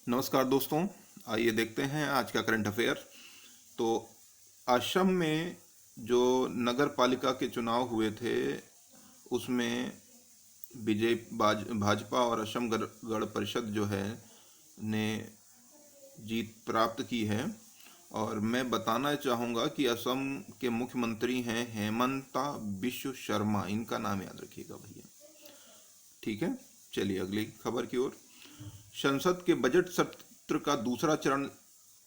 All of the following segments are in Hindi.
नमस्कार दोस्तों। आइए देखते हैं आज का करंट अफेयर। तो असम में जो नगर पालिका के चुनाव हुए थे उसमें भाजपा और असम गण परिषद जो है ने जीत प्राप्त की है। और मैं बताना चाहूँगा कि असम के मुख्यमंत्री हैं हेमंता बिश्व शर्मा। इनका नाम याद रखिएगा भैया, ठीक है। चलिए अगली खबर की ओर। संसद के बजट सत्र का दूसरा चरण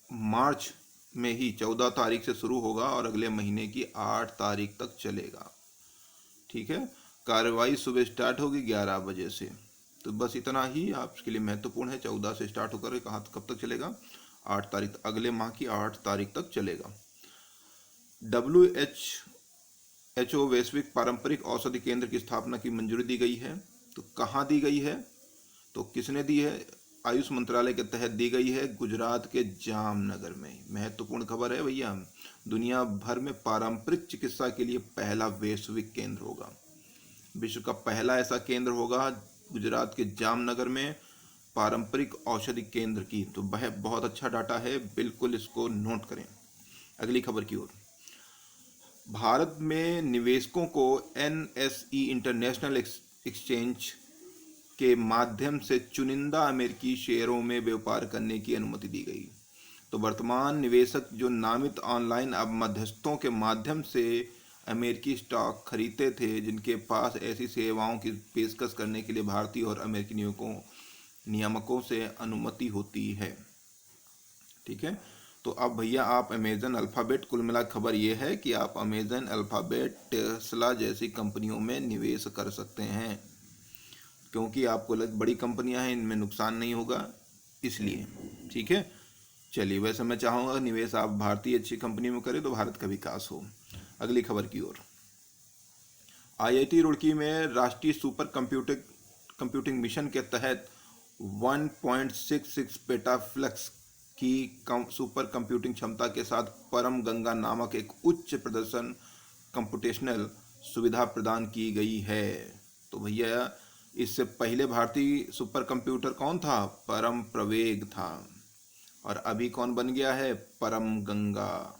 मार्च में ही 14 तारीख से शुरू होगा और अगले महीने की 8 तारीख तक चलेगा, ठीक है। कार्रवाई सुबह स्टार्ट होगी 11 बजे से। तो बस इतना ही आपके लिए महत्वपूर्ण है। 14 से स्टार्ट होकर कहाँ कब तक चलेगा? 8 तारीख, अगले माह की 8 तारीख तक चलेगा। WHO वैश्विक पारंपरिक औषधि केंद्र की स्थापना की मंजूरी दी गई है। तो कहाँ दी गई है? तो किसने दी है? आयुष मंत्रालय के तहत दी गई है, गुजरात के जामनगर में। महत्वपूर्ण खबर है भैया। दुनिया भर में पारंपरिक चिकित्सा के लिए पहला वैश्विक केंद्र होगा। विश्व का पहला ऐसा केंद्र होगा गुजरात के जामनगर में, पारंपरिक औषधि केंद्र की। तो वह बहुत अच्छा डाटा है, बिल्कुल इसको नोट करें। अगली खबर की ओर। भारत में निवेशकों को NSE इंटरनेशनल एक्सचेंज के माध्यम से चुनिंदा अमेरिकी शेयरों में व्यापार करने की अनुमति दी गई। तो वर्तमान निवेशक जो नामित ऑनलाइन अब मध्यस्थों के माध्यम से अमेरिकी स्टॉक खरीदते थे, जिनके पास ऐसी सेवाओं की पेशकश करने के लिए भारतीय और अमेरिकी नियामकों से अनुमति होती है, ठीक है। तो अब भैया आप अमेजन, अल्फ़ाबेट, कुल मिला खबर ये है कि आप अमेजन, अल्फ़ाबेट, टेस्ला जैसी कंपनियों में निवेश कर सकते हैं, क्योंकि आपको बड़ी कंपनियां हैं, इनमें नुकसान नहीं होगा इसलिए, ठीक है। चलिए, वैसे मैं चाहूँगा निवेश आप भारतीय अच्छी कंपनी में करें तो भारत का विकास हो। अगली खबर की ओर। IIT रुड़की में राष्ट्रीय सुपर कंप्यूटिंग मिशन के तहत 1.66 पेटाफ्लक्स की सुपर कंप्यूटिंग क्षमता के साथ परम गंगा नामक एक उच्च प्रदर्शन कंप्यूटेशनल सुविधा प्रदान की गई है। तो भैया इससे पहले भारतीय सुपर कंप्यूटर कौन था? परम प्रवेग था। और अभी कौन बन गया है? परम गंगा,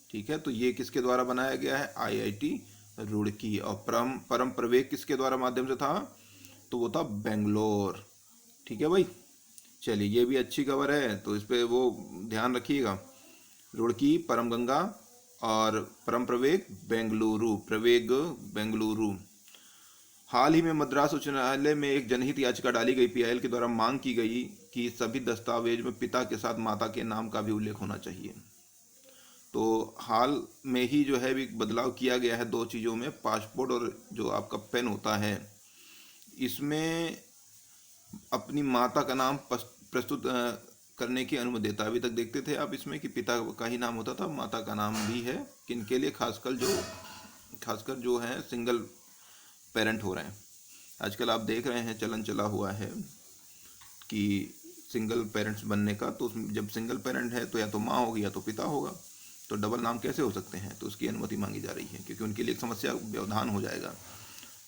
ठीक है। तो ये किसके द्वारा बनाया गया है? IIT रुड़की। और परम प्रवेग किसके द्वारा माध्यम से था? तो वो था बेंगलोर, ठीक है भाई। चलिए, ये भी अच्छी खबर है, तो इस पर वो ध्यान रखिएगा। रुड़की, परम गंगा और परम प्रवेग बेंगलुरु। हाल ही में मद्रास उच्च न्यायालय में एक जनहित याचिका डाली गई। PIL के द्वारा मांग की गई कि सभी दस्तावेज में पिता के साथ माता के नाम का भी उल्लेख होना चाहिए। तो हाल में ही जो है भी बदलाव किया गया है 2 चीज़ों में, पासपोर्ट और जो आपका पेन होता है, इसमें अपनी माता का नाम प्रस्तुत करने की अनुमति देता है। अभी तक देखते थे आप इसमें कि पिता का ही नाम होता था, माता का नाम भी है। किनके लिए? खासकर जो है सिंगल पेरेंट हो रहे हैं। आजकल आप देख रहे हैं, चलन चला हुआ है कि सिंगल पेरेंट्स बनने का। तो जब सिंगल पेरेंट है तो या तो माँ होगी या तो पिता होगा, तो डबल नाम कैसे हो सकते हैं? तो उसकी अनुमति मांगी जा रही है, क्योंकि उनके लिए एक समस्या व्यवधान हो जाएगा।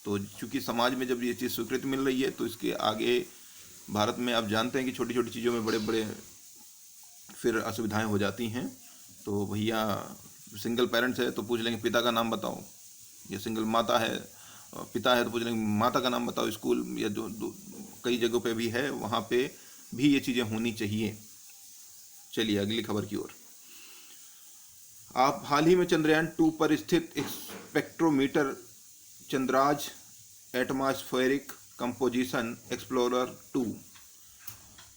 तो चूंकि समाज में जब ये चीज़ स्वीकृति मिल रही है, तो इसके आगे भारत में आप जानते हैं कि छोटी छोटी चीज़ों में बड़े बड़े फिर असुविधाएं हो जाती हैं। तो भैया सिंगल पेरेंट्स है तो पूछ लेंगे पिता का नाम बताओ, या सिंगल माता है पिता है तो पूछ लेंगे माता का नाम बताओ। स्कूल या कई जगहों पे भी है, वहाँ पे भी ये चीज़ें होनी चाहिए। चलिए अगली खबर की ओर। आप हाल ही में चंद्रयान 2 पर स्थित spectrometer Chandra's atmospheric composition explorer 2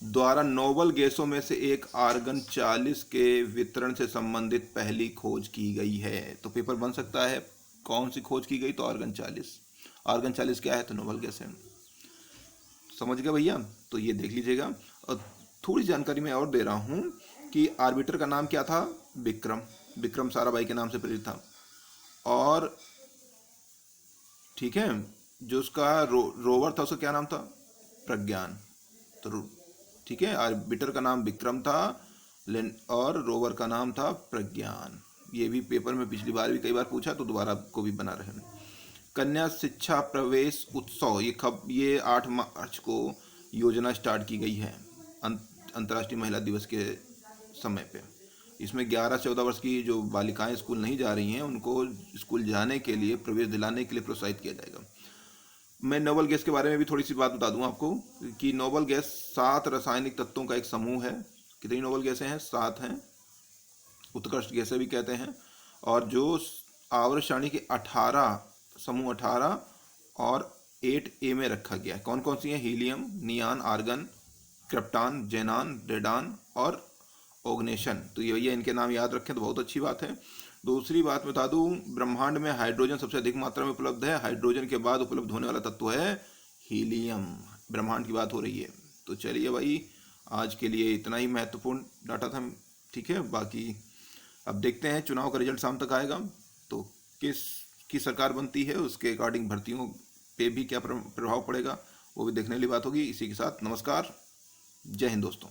द्वारा नोबल गैसों में से एक आर्गन 40 के वितरण से संबंधित पहली खोज की गई है। तो पेपर बन सकता है, कौन सी खोज की गई? तो आर्गन 40। आर्गन 40 क्या है? तो नोबल गैस है। समझ गए भैया? तो ये देख लीजिएगा। और थोड़ी जानकारी मैं और दे रहा हूँ कि आर्बिटर का नाम क्या था? विक्रम साराभाई के नाम से प्रेरित था। और ठीक है, जो उसका रोवर था उसका क्या नाम था? प्रज्ञान। तो ठीक है, आर्बिटर का नाम विक्रम था और रोवर का नाम था प्रज्ञान। ये भी पेपर में पिछली बार भी कई बार पूछा, तो दोबारा को भी बना रहे। कन्या शिक्षा प्रवेश उत्सव, ये 8 मार्च को योजना स्टार्ट की गई है। अंतर्राष्ट्रीय महिला दिवस के समय पे। इसमें 11-14 वर्ष की जो बालिकाएं स्कूल नहीं जा रही हैं उनको स्कूल जाने के लिए, प्रवेश दिलाने के लिए प्रोत्साहित किया जाएगा। मैं नोबल गैस के बारे में भी थोड़ी सी बात बता दूं आपको कि नोबल गैस 7 रासायनिक तत्वों का एक समूह है। कितनी नोबल गैसें हैं? 7 हैं। उत्कृष्ट गैसें भी कहते हैं। और जो आवर्त सारणी के 18 समूह 18 और 8A में रखा गया है। कौन कौन सी हैं? हीलियम, नियान, आर्गन, क्रिप्टॉन, जेनान, रेडान और ओग्नेशन। तो ये भैया इनके नाम याद रखें तो बहुत अच्छी बात है। दूसरी बात बता दूं, ब्रह्मांड में हाइड्रोजन सबसे अधिक मात्रा में उपलब्ध है। हाइड्रोजन के बाद उपलब्ध होने वाला तत्व है हीलियम। ब्रह्मांड की बात हो रही है। तो चलिए भाई, आज के लिए इतना ही महत्वपूर्ण डाटा था, ठीक है। बाकी अब देखते हैं, चुनाव का रिजल्ट शाम तक आएगा तो किस सरकार बनती है उसके अकॉर्डिंग भर्तियों पे भी क्या प्रभाव पड़ेगा वो भी देखने वाली बात होगी। इसी के साथ नमस्कार, जय हिंद दोस्तों।